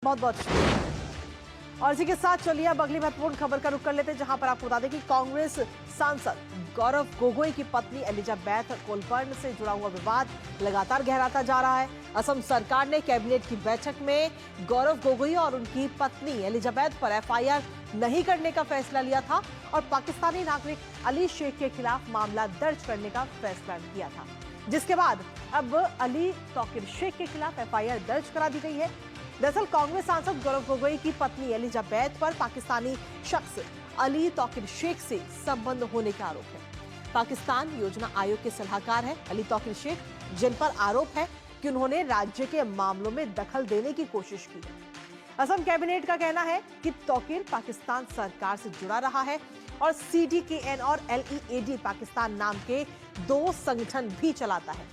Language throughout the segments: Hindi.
बहुत बहुत शुक्रिया। और इसी के साथ चलिए अब अगली महत्वपूर्ण खबर का रुख कर लेते हैं, जहां पर आपको बता दें कि कांग्रेस सांसद गौरव गोगोई की पत्नी एलिजाबेथ कोलबर्न से जुड़ा हुआ विवाद लगातार गहराता जा रहा है। असम सरकार ने कैबिनेट की बैठक में गौरव गोगोई और उनकी पत्नी एलिजाबेथ पर एफआईआर नहीं करने का फैसला लिया था और पाकिस्तानी नागरिक अली शेख के खिलाफ मामला दर्ज करने का फैसला किया था, जिसके बाद अब अली तौकीर शेख के खिलाफ एफआईआर दर्ज करा दी गई है। दरअसल कांग्रेस सांसद गौरव गोगोई की पत्नी एलिजाबेथ पर पाकिस्तानी शख्स अली तौकीर शेख से संबंध होने का आरोप है। पाकिस्तान योजना आयोग के सलाहकार है अली तौकीर शेख, जिन पर आरोप है कि उन्होंने राज्य के मामलों में दखल देने की कोशिश की है। असम कैबिनेट का कहना है कि तौकीर पाकिस्तान सरकार से जुड़ा रहा है और CDKN और LEAD पाकिस्तान नाम के 2 संगठन भी चलाता है।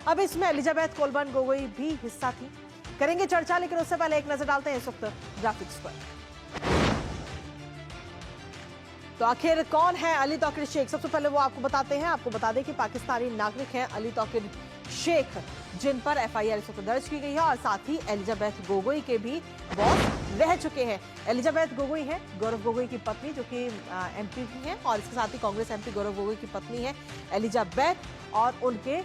अब इसमें एलिजाबेथ कोलबर्न गोगोई भी हिस्सा थी। करेंगे चर्चा, लेकिन उससे पहले एक नजर डालते हैं इस वक्त ग्राफिक्स पर। तो आखिर कौन है अली तौकीर शेख? सबसे पहले वो आपको बताते हैं। आपको बता दें कि पाकिस्तानी नागरिक हैं अली तौकीर शेख, जिन पर एफआईआर इस वक्त दर्ज की गई है और साथ ही एलिजाबेथ गोगोई के भी बॉस रह चुके हैं। एलिजाबेथ गोगोई है गौरव गोगोई की पत्नी, जो कि MP भी हैं, और इसके साथ ही कांग्रेस MP गौरव गोगोई की पत्नी है एलिजाबेथ, और उनके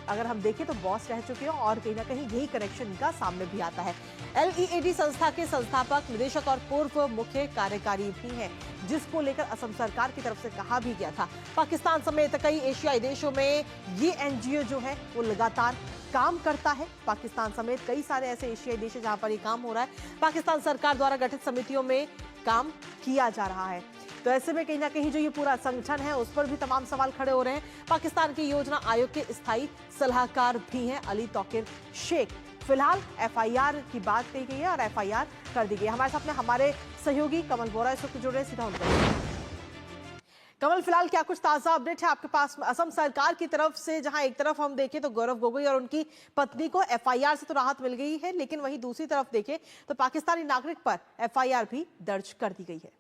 अगर हम देखें तो बॉस रह चुके हैं और कहीं ना कहीं यही कनेक्शन इनका सामने भी आता है। LEAD संस्था के संस्थापक, निदेशक और पूर्व मुख्य कार्यकारी भी हैं, जिसको लेकर असम सरकार की तरफ से कहा भी गया था। पाकिस्तान समेत कई एशियाई देशों में ये NGO जो है वो लगातार काम करता है। पाकिस्तान समेत कई सारे ऐसे एशियाई देश जहां पर ये काम हो रहा है, पाकिस्तान सरकार द्वारा गठित समितियों में काम किया जा रहा है। तो ऐसे में कहीं ना कहीं जो ये पूरा संगठन है उस पर भी तमाम सवाल खड़े हो रहे हैं। पाकिस्तान के योजना आयोग के स्थायी सलाहकार भी हैं अली तौकीर शेख। फिलहाल एफआईआर की बात कही गई है और एफआईआर कर दी गई है। हमारे साथ में हमारे सहयोगी कमल बोरा इस वक्त जुड़ रहे हैं, सीधा उनका। कमल, फिलहाल क्या कुछ ताजा अपडेट है आपके पास असम सरकार की तरफ से? जहां एक तरफ हम देखें तो गौरव गोगोई और उनकी पत्नी को एफआईआर से तो राहत मिल गई है, लेकिन वहीं दूसरी तरफ देखें तो पाकिस्तानी नागरिक पर एफआईआर भी दर्ज कर दी गई है।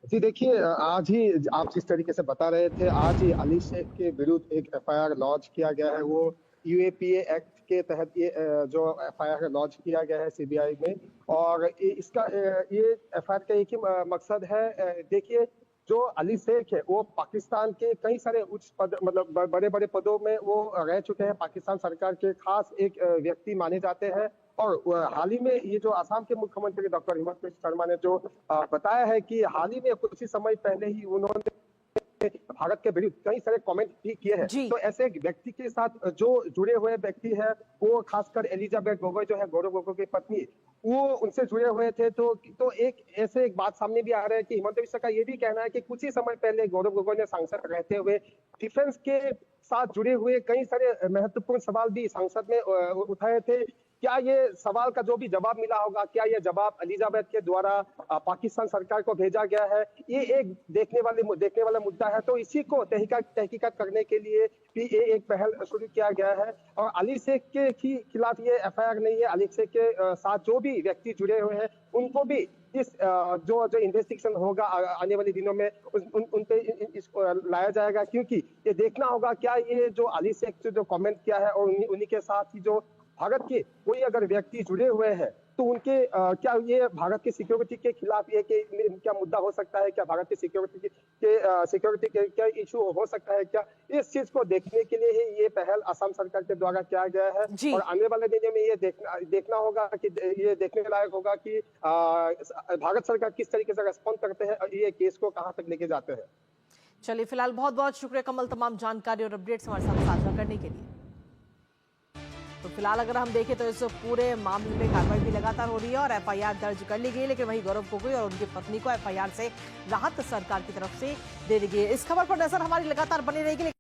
जी देखिए, आज ही आप जिस तरीके से बता रहे थे, आज ही अली शेख के विरुद्ध एक एफआईआर लॉन्च किया गया है। वो UAPA एक्ट के तहत ये जो एफआईआर लॉन्च किया गया है CBI में, और इसका ये एफआईआर का एक ही मकसद है। देखिए, जो अली शेख है वो पाकिस्तान के कई सारे उच्च पद, मतलब बड़े बड़े पदों में वो रह चुके हैं। पाकिस्तान सरकार के खास एक व्यक्ति माने जाते हैं। और हाल ही में ये जो असम के मुख्यमंत्री डॉक्टर हिमंत बिस्वा शर्मा ने जो बताया है कि हाल ही में कुछ ही समय पहले ही उन्होंने भारत के विरुद्ध कई सारे कमेंट भी किए हैं। तो ऐसे एक व्यक्ति के साथ जो जुड़े हुए व्यक्ति है, वो खासकर एलिजाबेथ गोगोई जो है गौरव गोगोई की पत्नी, वो उनसे जुड़े हुए थे। तो एक बात सामने भी आ रहा है कि हिमंत बिस्वा का ये भी कहना है कि कुछ ही समय पहले गौरव गोगोई ने सांसद रहते हुए डिफेंस के साथ जुड़े हुए कई सारे महत्वपूर्ण सवाल भी संसद में उठाए थे। क्या ये सवाल का जो भी जवाब मिला होगा, क्या ये जवाब एलिजाबेथ के द्वारा पाकिस्तान सरकार को भेजा गया है, ये एक देखने वाला मुद्दा है। तो इसी को तहकीकात करने के लिए भी ये एक पहल शुरू किया गया है। और अली शेख के खिलाफ ये एफआईआर नहीं है, अली शेख के साथ जो भी व्यक्ति जुड़े हुए हैं उनको भी इस जो इन्वेस्टिगेशन होगा आने वाले दिनों में उन पे इसको लाया जाएगा। क्योंकि ये देखना होगा क्या ये जो अली शेख से जो कमेंट किया है और उन्हीं के साथ ही जो भारत के कोई अगर व्यक्ति जुड़े हुए हैं तो उनके क्या ये भारत की सिक्योरिटी के खिलाफ ये क्या मुद्दा हो सकता है? क्या भारत की सिक्योरिटी के क्या इशू हो सकता है? क्या इस चीज को देखने के लिए ही ये पहल असम सरकार के द्वारा किया गया है। और आने वाले दिनों में ये देखना होगा कि ये देखने लायक होगा कि भारत सरकार किस तरीके से रेस्पॉन्ड करते हैं और ये केस को कहाँ तक लेके जाते हैं। चलिए, फिलहाल बहुत बहुत शुक्रिया कमल, तमाम जानकारी और अपडेट्स हमारे साथ साझा करने के लिए। तो फिलहाल अगर हम देखें तो इस पूरे मामले में कार्रवाई भी लगातार हो रही है और एफआईआर दर्ज कर ली गई, लेकिन वहीं गौरव गोगोई और उनकी पत्नी को एफआईआर से राहत सरकार की तरफ से दे दी गई है। इस खबर पर नजर हमारी लगातार बनी रहेगी।